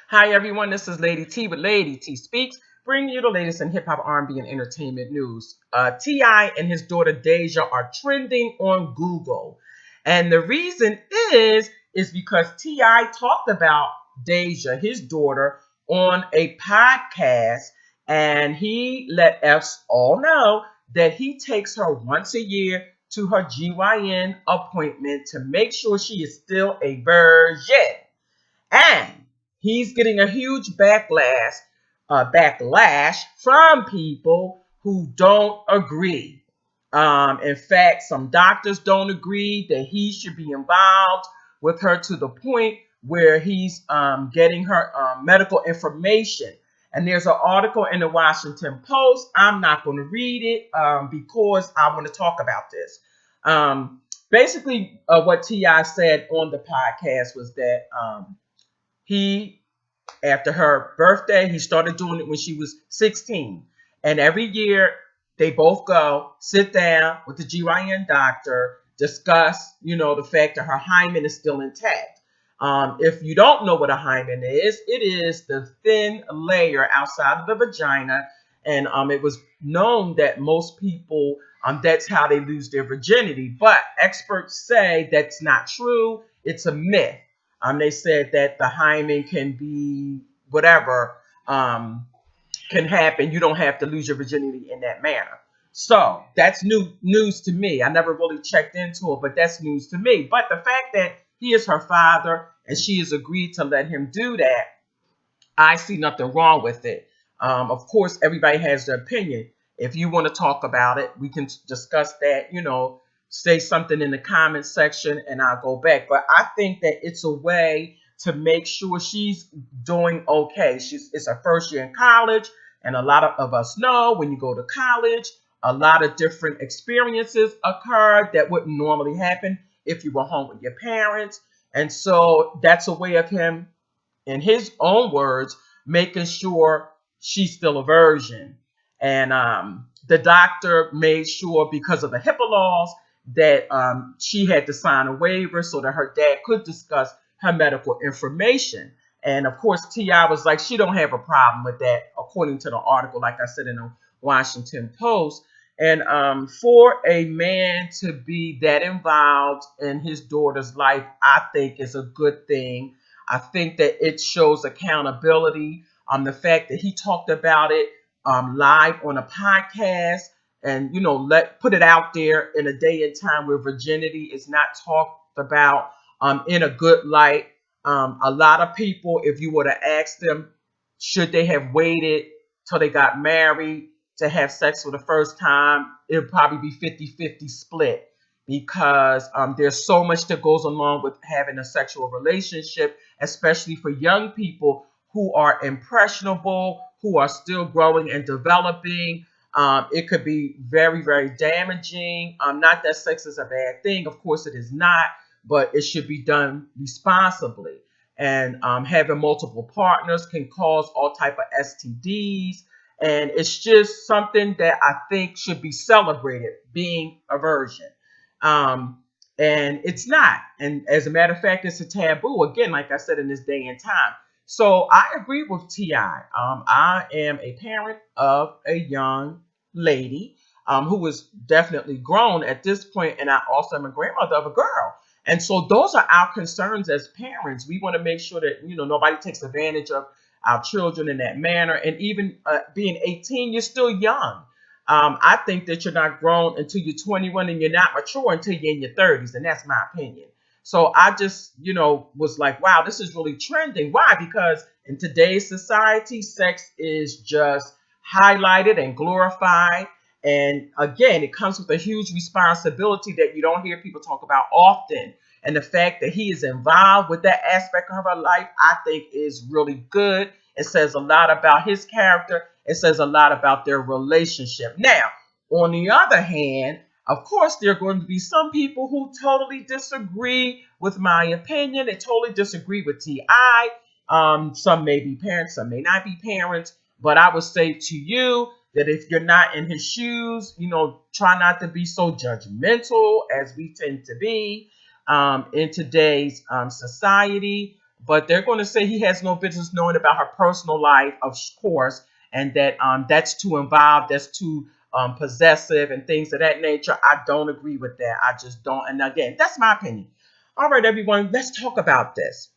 Hi everyone, this is Lady T with Lady T Speaks, bringing you the latest in hip hop, R&B, and entertainment news. Ti and his daughter Deyjah are trending on Google, and the reason is because Ti talked about Deyjah, his daughter, on a podcast, and he let us all know that he takes her once a year to her GYN appointment to make sure she is still a virgin. And he's getting a huge backlash from people who don't agree. In fact, some doctors don't agree that he should be involved with her to the point where he's getting her medical information. And there's an article in the Washington Post. I'm not going to read it because I want to talk about this. Basically, what Ti said on the podcast was that he, after her birthday, he started doing it when she was 16. And every year they both go sit down with the GYN doctor, discuss, the fact that her hymen is still intact. If you don't know what a hymen is, it is the thin layer outside of the vagina. And it was known that most people, that's how they lose their virginity. But experts say that's not true. It's a myth. They said that the hymen can be whatever can happen. You don't have to lose your virginity in that manner. So that's new news to me. I never really checked into it, but that's news to me. But the fact that he is her father and she has agreed to let him do that, I see nothing wrong with it. Of course, everybody has their opinion. If you want to talk about it, we can discuss that, say something in the comment section and I'll go back. But I think that it's a way to make sure she's doing okay. It's her first year in college. And a lot of us know when you go to college, a lot of different experiences occur that wouldn't normally happen if you were home with your parents. And so that's a way of him, in his own words, making sure she's still a virgin. And the doctor made sure, because of the HIPAA laws, that she had to sign a waiver so that her dad could discuss her medical information. And of course, T.I. was like, she don't have a problem with that, according to the article, like I said, in the Washington Post. And for a man to be that involved in his daughter's life, I think is a good thing. I think that it shows accountability. The fact that he talked about it live on a podcast, and let put it out there in a day and time where virginity is not talked about in a good light. A lot of people, if you were to ask them, should they have waited till they got married to have sex for the first time, it would probably be 50-50 split, because there's so much that goes along with having a sexual relationship, especially for young people who are impressionable, who are still growing and developing. It could be very, very damaging. Not that sex is a bad thing. Of course, it is not, but it should be done responsibly. And having multiple partners can cause all type of STDs. And it's just something that I think should be celebrated, being a virgin. Um, and it's not. And as a matter of fact, it's a taboo, again, like I said, in this day and time. So I agree with T.I. I am a parent of a young lady who is definitely grown at this point, and I also am a grandmother of a girl. And so those are our concerns as parents. We want to make sure that nobody takes advantage of our children in that manner. And even being 18, you're still young. I think that you're not grown until you're 21, and you're not mature until you're in your 30s, and that's my opinion. So I just, was like, wow, this is really trending. Why? Because in today's society, sex is just highlighted and glorified. And again, it comes with a huge responsibility that you don't hear people talk about often. And the fact that he is involved with that aspect of her life, I think is really good. It says a lot about his character. It says a lot about their relationship. Now, on the other hand, of course, there are going to be some people who totally disagree with my opinion. They totally disagree with T.I. Some may be parents, some may not be parents. But I would say to you that if you're not in his shoes, try not to be so judgmental as we tend to be in today's society. but they're going to say he has no business knowing about her personal life, of course, and that that's too involved, that's too possessive, and things of that nature. I don't agree with that. I just don't. And again, that's my opinion. All right, everyone, let's talk about this.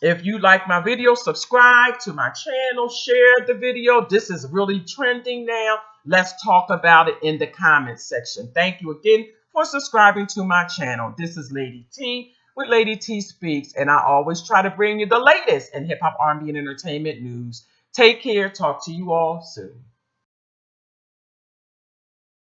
If you like my video, subscribe to my channel, share the video. This is really trending now. Let's talk about it in the comments section. Thank you again for subscribing to my channel. This is Lady T with Lady T Speaks, and I always try to bring you the latest in hip hop, R&B, and entertainment news. Take care. Talk to you all soon.